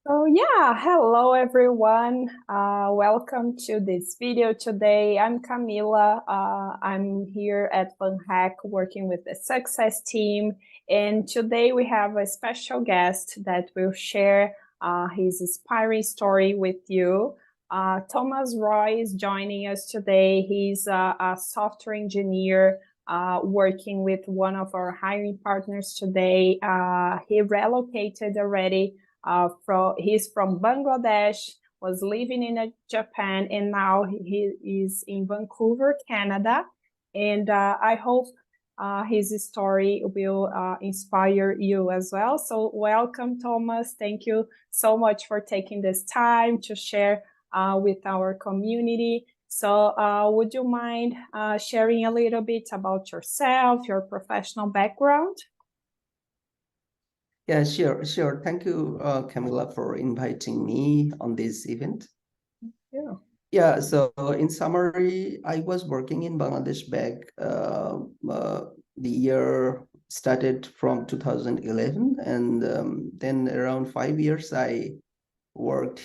So yeah, hello everyone. Welcome to this video today. I'm Camila. I'm here at VanHack working with the success team. And today we have a special guest that will share his inspiring story with you. Tomas Roy is joining us today. He's a software engineer working with one of our hiring partners today. He relocated already he's from Bangladesh, was living in Japan, and now he is in Vancouver, Canada. And I hope his story will inspire you as well. So welcome, Thomas. Thank you so much for taking this time to share with our community. So would you mind sharing a little bit about yourself, your professional background? Yeah, sure. Thank you, Camila, for inviting me on this event. Yeah. Yeah, so in summary, I was working in Bangladesh back, the year started from 2011, and then around 5 years, I worked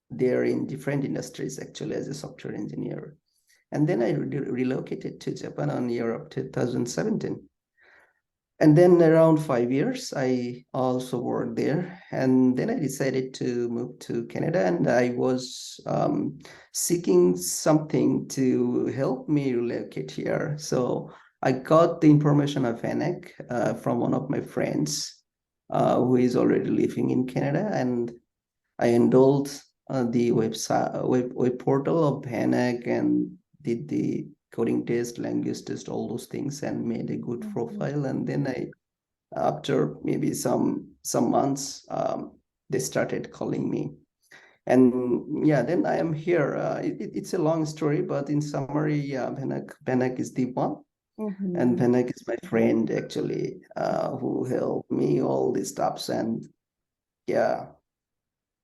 there in different industries, actually, as a software engineer. And then I relocated to Japan on year of 2017. And then around 5 years, I also worked there. And then I decided to move to Canada, and I was seeking something to help me relocate here. So I got the information of VanHack from one of my friends who is already living in Canada. And I enrolled the web portal of VanHack and did the coding test, language test, all those things, and made a good profile. And then after maybe some months, they started calling me. And yeah, then I am here. It's a long story, but in summary, yeah, VanHack is the one. And VanHack is my friend, actually, who helped me all these stuffs. And yeah,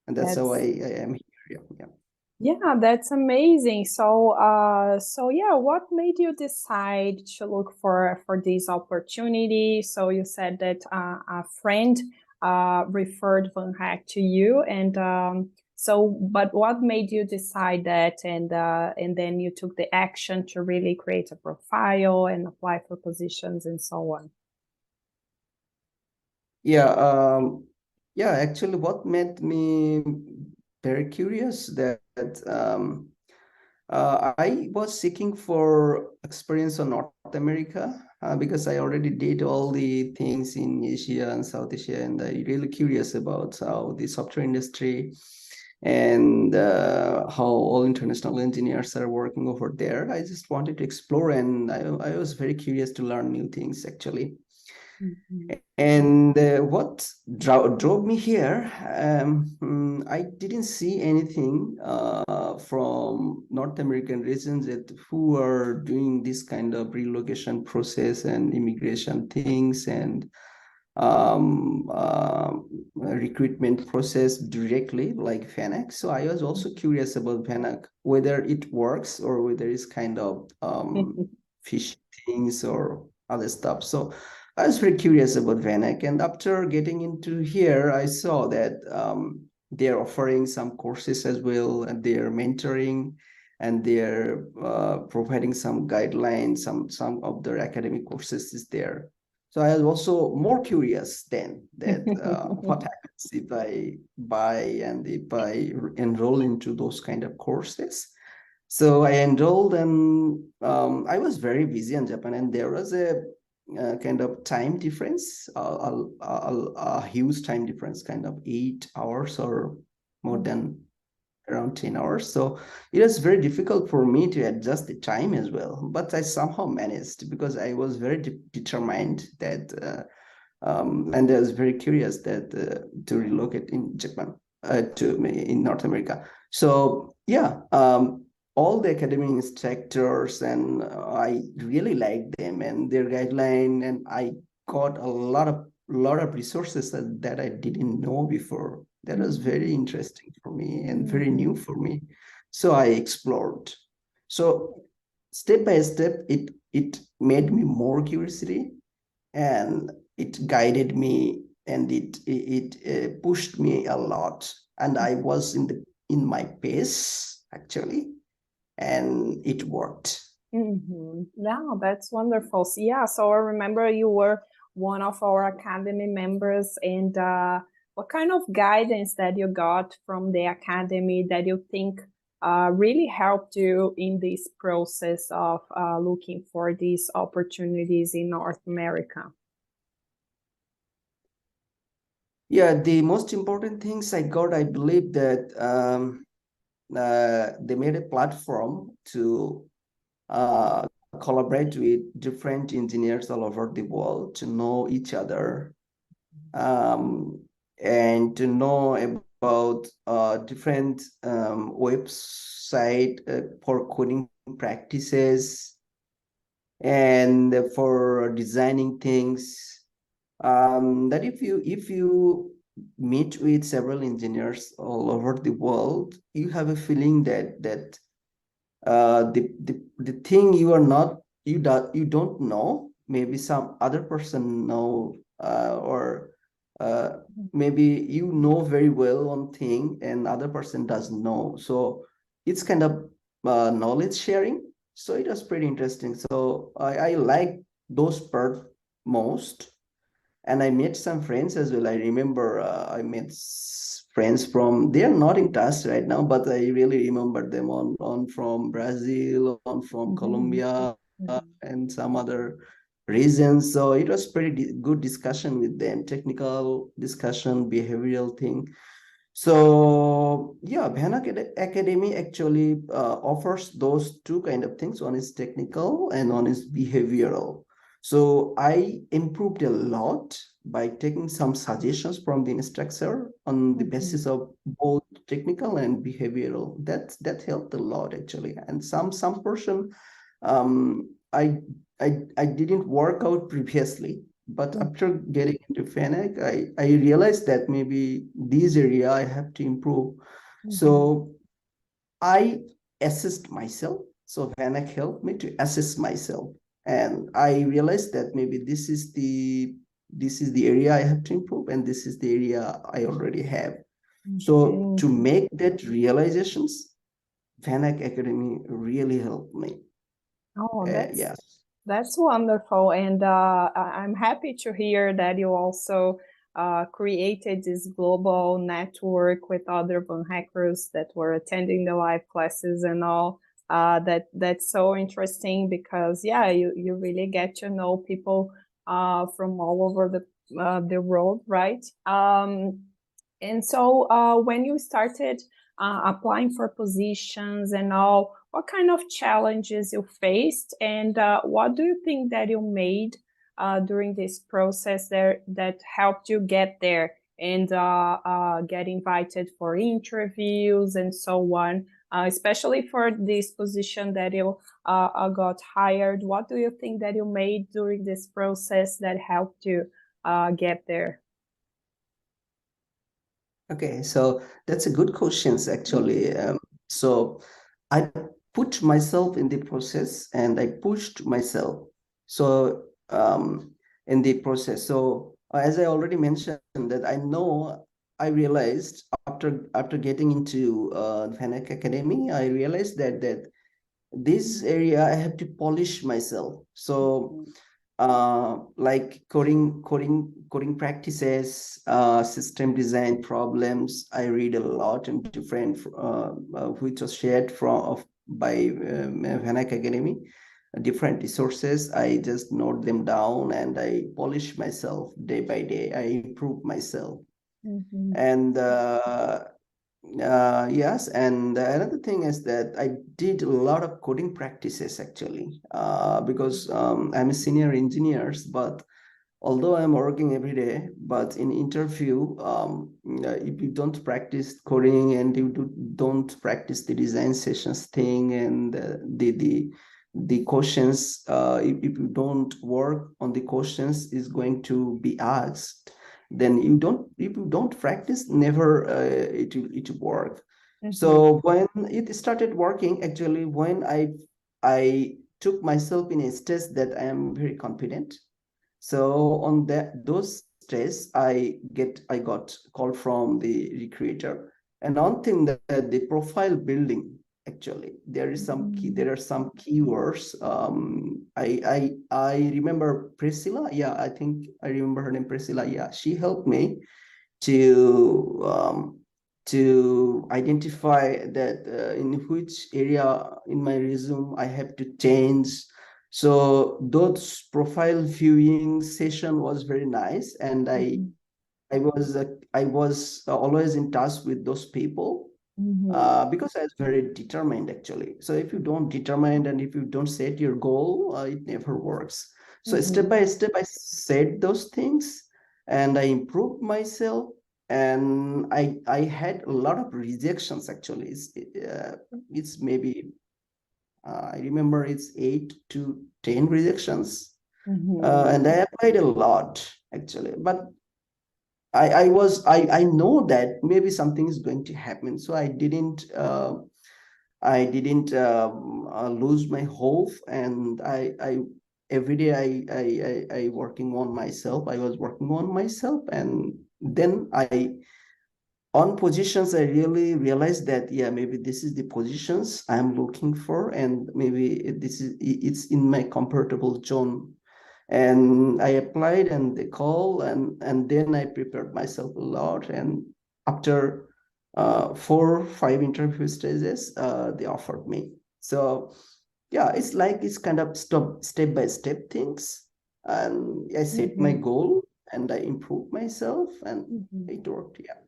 and that's how I am here. Yeah. Yeah, that's amazing. So yeah, what made you decide to look for this opportunity? So you said that a friend referred VanHack to you, and but what made you decide that, and then you took the action to really create a profile and apply for positions and so on? Yeah, actually, what made me very curious that I was seeking for experience on North America because I already did all the things in Asia and South Asia, and I'm really curious about how the software industry and how all international engineers are working over there. I just wanted to explore, and I was very curious to learn new things, actually. And what drove me here, I didn't see anything from North American regions that who are doing this kind of relocation process and immigration things and recruitment process directly like VanHack. So I was also curious about VanHack, whether it works or whether it's kind of fish things or other stuff. So I was very curious about VanHack, and after getting into here, I saw that they're offering some courses as well, and they're mentoring, and they're providing some guidelines. Some of their academic courses is there. So I was also more curious then that what happens if I buy and if I enroll into those kind of courses. So I enrolled, and I was very busy in Japan, and there was a kind of time difference, a huge time difference, kind of 8 hours or more than around 10 hours. So it was very difficult for me to adjust the time as well. But I somehow managed because I was very determined that, and I was very curious that to relocate in Japan, in North America. So yeah, all the academic instructors, and I really liked them and their guideline, and I got a lot of resources that I didn't know before. That was very interesting for me and very new for me. So I explored. So step by step, it made me more curiosity, and it guided me it pushed me a lot, and I was in my pace actually, and it worked. Yeah, that's wonderful. So, yeah, so I remember you were one of our academy members, and what kind of guidance that you got from the academy that you think really helped you in this process of looking for these opportunities in North America? Yeah, the most important things I got, I believe that they made a platform to collaborate with different engineers all over the world to know each other, and to know about different website for coding practices and for designing things. That if you meet with several engineers all over the world, you have a feeling that the thing you are not you don't know, maybe some other person know, or maybe you know very well one thing and other person doesn't know. So it's kind of knowledge sharing. So it was pretty interesting. So I like those part most. And I met some friends as well. I remember I met friends from, they are not in touch right now, but I really remember them on from Brazil, on from Colombia, and some other regions. So it was pretty good discussion with them, technical discussion, behavioral thing. So yeah, VanHack Academy actually offers those two kind of things. One is technical and one is behavioral. So I improved a lot by taking some suggestions from the instructor on the basis of both technical and behavioral. That helped a lot actually. And some portion um, I I didn't work out previously, but after getting into VanHack, I realized that maybe this area I have to improve. So I assessed myself. So VanHack helped me to assess myself, and I realized that maybe this is the area I have to improve, and this is the area I already have. So to make that realizations, VanHack Academy really helped me. Oh, Yes. that's wonderful. And I'm happy to hear that you also created this global network with other Van hackers that were attending the live classes and all. That's so interesting because, yeah, you really get to know people from all over the world, right? And so when you started applying for positions and all, what kind of challenges you faced, and what do you think that you made during this process there that helped you get there and get invited for interviews and so on, especially for this position that you got hired? What do you think that you made during this process that helped you get there? Okay, so that's a good question, actually. So I put myself in the process and I pushed myself. So in the process. So as I already mentioned that I realized after getting into VanHack Academy, I realized that this area I have to polish myself. So like coding practices, system design problems. I read a lot in different which was shared by VanHack Academy, different resources. I just note them down and I polish myself day by day. I improve myself. And yes, and another thing is that I did a lot of coding practices actually, because I'm a senior engineer, but although I'm working every day, but in interview, if you don't practice coding and you don't practice the design sessions thing and the questions, if you don't work on the questions is going to be asked, then if you don't practice, never it will work. So when it started working, actually, when I took myself in a stage that I am very confident. So on those stage, I got call from the recruiter, and one thing that the profile building, actually there are some keywords. I remember Priscilla. Yeah, I think I remember her name, Priscilla. Yeah, she helped me to identify that in which area in my resume I have to change. So those profile viewing session was very nice, and I was always in touch with those people because I was very determined, actually. So if you don't determine and if you don't set your goal, it never works. So step by step, I set those things and I improved myself. And I had a lot of rejections, actually. It's maybe I remember it's 8 to 10 rejections, and I applied a lot, actually. But I know that maybe something is going to happen, so I didn't lose my hope, and I every day I working on myself. I was working on myself, and then on positions I really realized that, yeah, maybe this is the positions I'm looking for, and maybe it's in my comfortable zone. And I applied and they call, and then I prepared myself a lot, and after 4 or 5 interview stages, they offered me. So yeah, it's kind of step by step things, and I set my goal and I improved myself, and it worked. Yeah.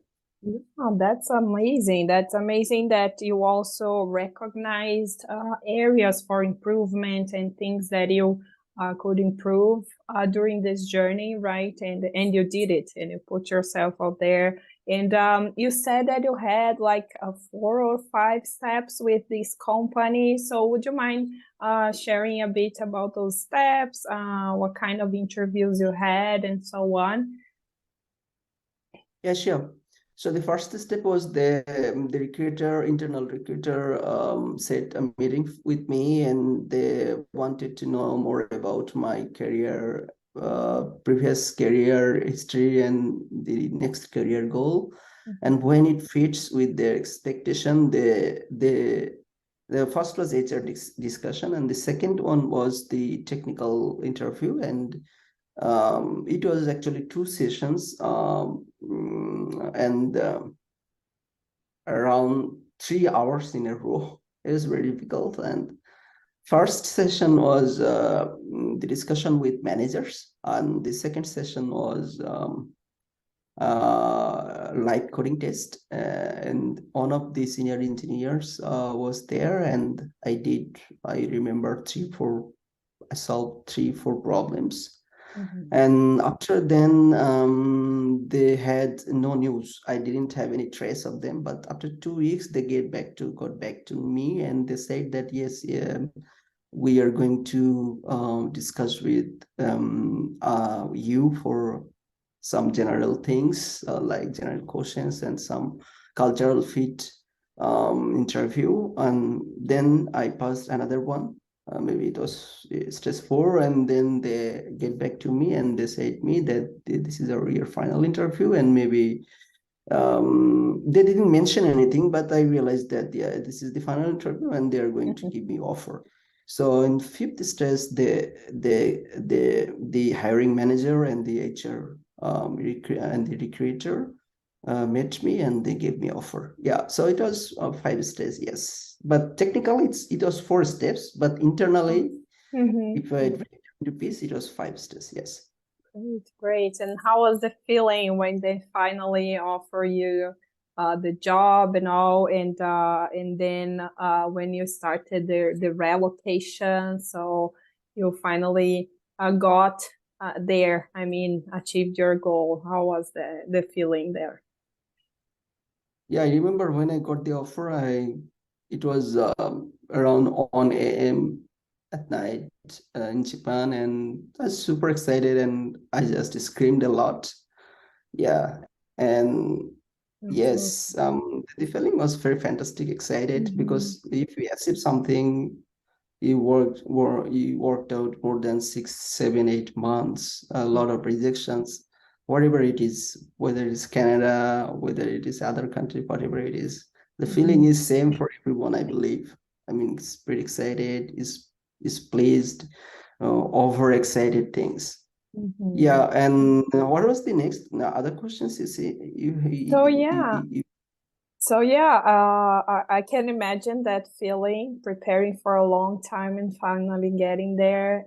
Oh, that's amazing. That's amazing that you also recognized areas for improvement and things that you could improve during this journey, right? And you did it, and you put yourself out there. And you said that you had like 4 or 5 steps with this company. So would you mind sharing a bit about those steps, what kind of interviews you had, and so on? Yeah, sure. So the first step was the internal recruiter, set a meeting with me, and they wanted to know more about my career, previous career history, and the next career goal. And when it fits with their expectation, the first was HR discussion, and the second one was the technical interview. And it was actually 2 sessions, and around 3 hours in a row. It was very difficult. And first session was the discussion with managers, and the second session was live coding test. And one of the senior engineers was there, and I remember I solved 3 4 problems. And after then, they had no news. I didn't have any trace of them. But after 2 weeks, they got back to me, and they said that, yes, we are going to discuss with you for some general things, like general questions and some cultural fit interview. And then I passed another one. Maybe it was stage 4, and then they get back to me and they said me that this is your final interview, and maybe they didn't mention anything, but I realized that, yeah, this is the final interview and they're going to give me offer. So in 5th stage, the hiring manager and the HR and the recruiter met me, and they gave me offer. Yeah, so it was 5 stages, yes. But technically, it was 4 steps, but internally, if I break it into pieces, it was 5 steps, yes. Great. And how was the feeling when they finally offer you the job and all, and then when you started the relocation, so you finally got there, I mean, achieved your goal. How was the feeling there? Yeah, I remember when I got the offer, it was around 1 a.m. at night in Japan, and I was super excited, and I just screamed a lot. Yeah, and yes, the feeling was very fantastic, excited, because if we achieve something, you worked out more than 6, 7, 8 months, a lot of rejections. whatever it is, whether it's Canada, whether it is other country, whatever it is, the feeling is same for everyone, I believe. I mean, it's pretty excited, is pleased, overexcited things. Yeah, and what was the next other questions you see? So yeah, I can imagine that feeling, preparing for a long time and finally getting there.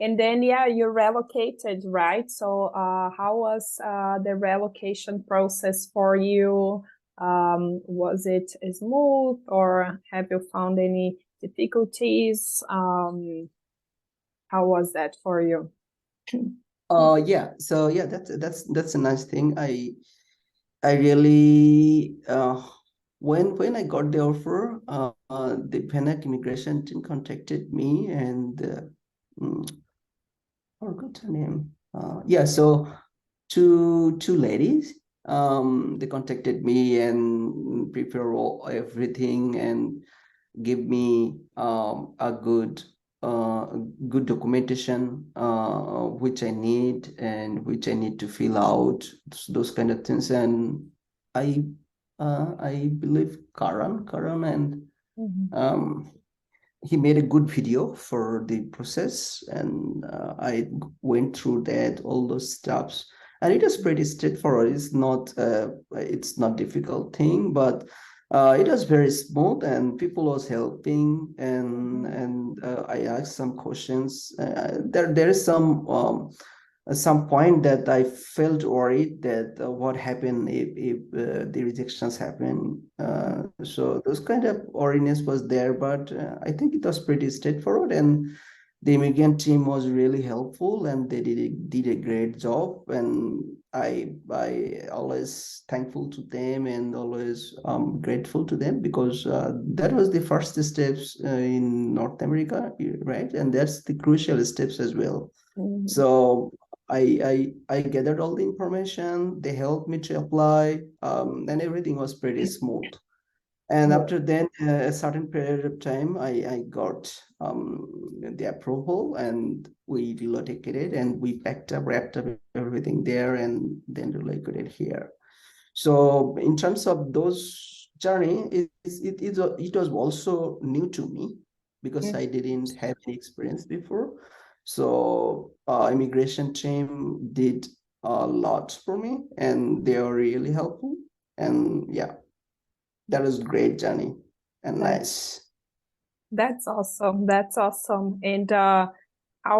And then, yeah, you relocated, right? So how was the relocation process for you? Was it smooth, or have you found any difficulties? How was that for you? Yeah. So yeah, that's a nice thing. I really when I got the offer, the VanHack immigration team contacted me and forgot her name. Yeah, so two ladies. They contacted me and prepare everything and give me a uh, good documentation which I need and which I need to fill out, those kind of things. And I believe Karan and um, he made a good video for the process, and I went through that, all those steps, and it was pretty straightforward. It's not difficult thing, but it was very smooth, and people was helping, and I asked some questions. There is some point that I felt worried that what happened if the rejections happen. So those kind of worriness was there, but I think it was pretty straightforward, and the immigrant team was really helpful, and they did a great job. And I always thankful to them and always grateful to them, because that was the first steps in North America, right? And that's the crucial steps as well. So I gathered all the information. They helped me to apply, and everything was pretty smooth. And Good. after then, a certain period of time, I got the approval, and we relocated, and we packed up, wrapped up everything there, and then relocated here. So in terms of those journey, it was also new to me, because I didn't have any experience before. So immigration team did a lot for me, and they are really helpful. And yeah, that was great journey and That, nice. that's awesome. That's awesome. And how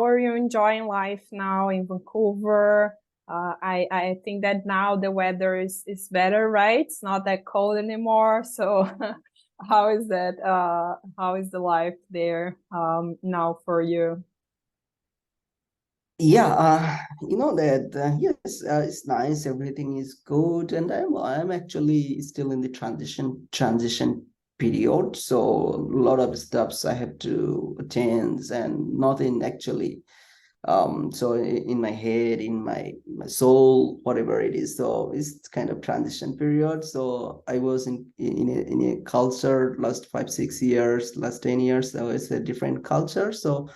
are you enjoying life now in Vancouver? I think that now the weather is better, right? It's not that cold anymore. So how is that? How is the life there now for you? Yeah, you know that yes, it's nice. Everything is good, and I'm actually still in the transition period. So a lot of steps I have to attend, and nothing actually. So in my head, in my soul, whatever it is. So it's kind of transition period. So I was in a culture last 5 6 years, last 10 years. So it's a different culture. So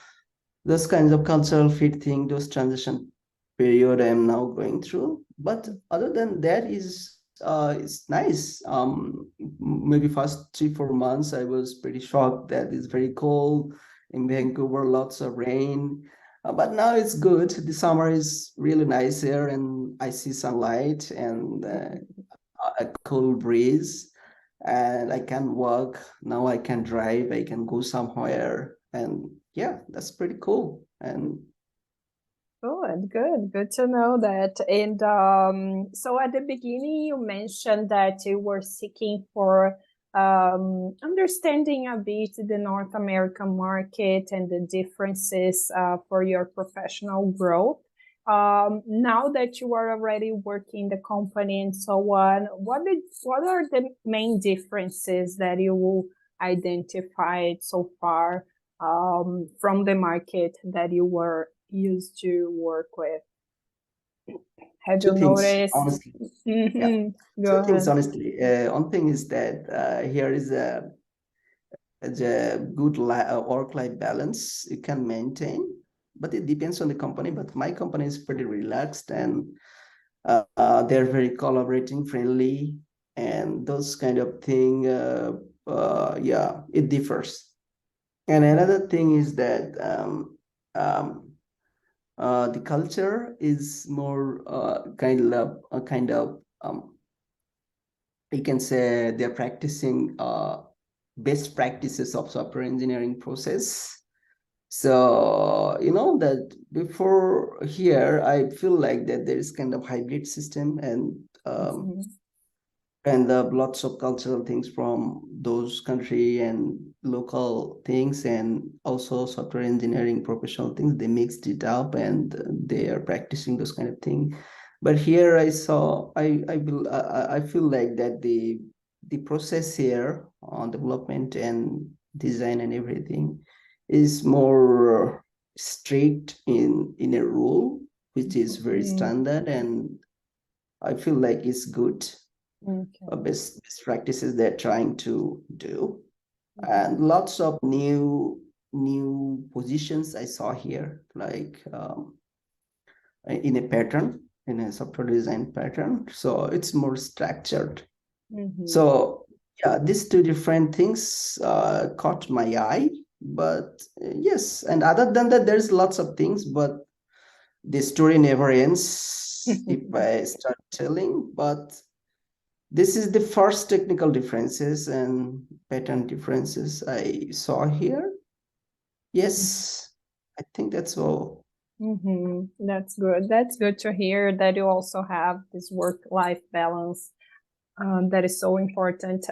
those kinds of cultural fit thing, those transition period I'm now going through. But other than that, is it's nice. Maybe first 3 4 months I was pretty shocked that it's very cold in Vancouver, lots of rain. But now it's good. The summer is really nice here, and I see sunlight and a cool breeze, and I can walk. Now I can drive, I can go somewhere. And yeah, that's pretty cool. And Good to know that. And so at the beginning, you mentioned that you were seeking for understanding a bit the North American market and the differences for your professional growth. Now that you are already working the company and so on, what are the main differences that you identified so far from the market that you were used to work with? Have you two things, noticed? honestly. Yeah, Go two things, ahead. honestly. One thing is that here is a good work-life balance you can maintain. but it depends on the company. But my company is pretty relaxed, and they're very collaborating, friendly, and those kind of thing. Yeah, it differs. And another thing is that the culture is more kind of you can say they're practicing best practices of software engineering process. So that before here, I feel like that there is kind of hybrid system, and lots of cultural things from those country and local things, and also software engineering professional things. They mixed it up, and they are practicing those kind of thing. But here I feel like that the process here on development and design and everything is more strict in a rule, which is very standard, and I feel like it's good. Best practices they're trying to do, and lots of new positions I saw here, like in a pattern, in a software design pattern. So it's more structured. So yeah, these two different things caught my eye. But yes, and other than that, there's lots of things, but the story never ends if I start telling. But this is the first technical differences and pattern differences I saw here. Yes, I think that's all. That's good. That's good to hear that you also have this work-life balance. That is so important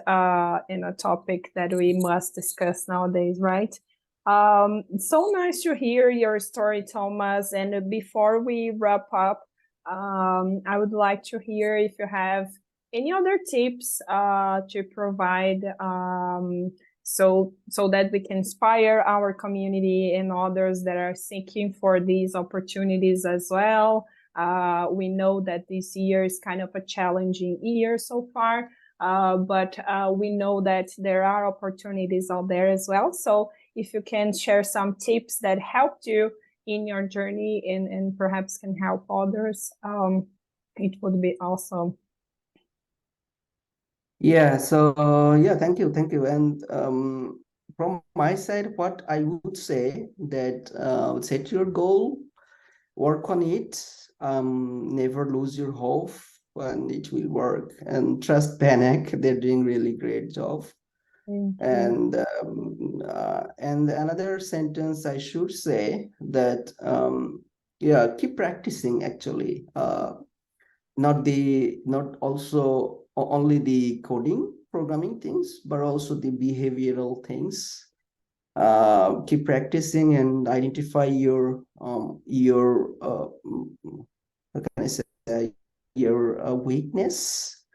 in a topic that we must discuss nowadays, right? So nice to hear your story, Thomas. And before we wrap up, I would like to hear if you have any other tips to provide, so that we can inspire our community and others that are seeking for these opportunities as well. We know that this year is kind of a challenging year so far, but we know that there are opportunities out there as well. So if you can share some tips that helped you in your journey and perhaps can help others, it would be awesome. Yeah, so yeah, thank you. And from my side, what I would say that set your goal, work on it, never lose your hope, and it will work. And trust VanHack, they're doing really great job. And another sentence I should say that yeah, keep practicing actually. Not also only the coding programming things, but also the behavioral things. Keep practicing and identify your how can I say, your weakness.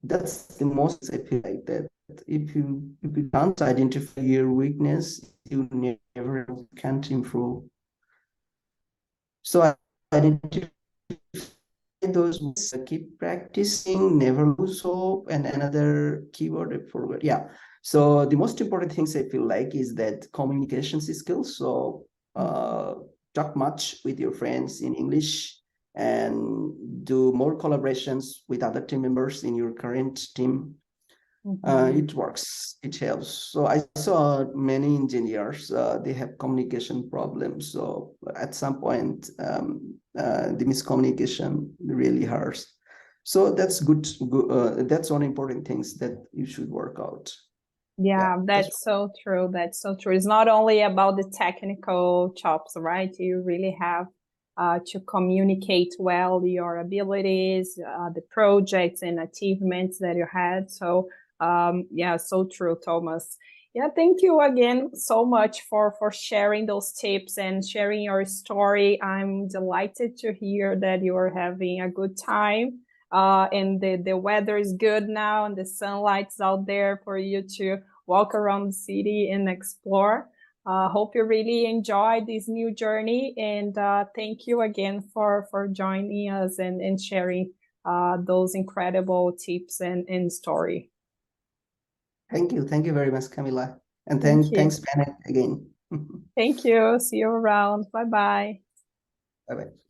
That's the most, I feel like that if you can't identify your weakness, you never can't improve. So I identify those, keep practicing, never lose hope, and another keyword I forgot. Yeah. So the most important things I feel like is that communication skills. So talk much with your friends in English, and do more collaborations with other team members in your current team. It works, it helps. So I saw many engineers, they have communication problems. So at some point, the miscommunication really hurts. So that's good. That's one important things that you should work out. Yeah, that's so true. That's so true. It's not only about the technical chops, right? You really have to communicate well your abilities, the projects and achievements that you had. So yeah, so true, Thomas. Yeah, thank you again so much for sharing those tips and sharing your story. I'm delighted to hear that you are having a good time. And the weather is good now, and the sunlight's out there for you to walk around the city and explore. Hope you really enjoy this new journey, and thank you again for joining us and sharing those incredible tips and story. Thank you very much, Camila, and thanks VanHack again. Thank you. See you around. Bye-bye. Bye-bye.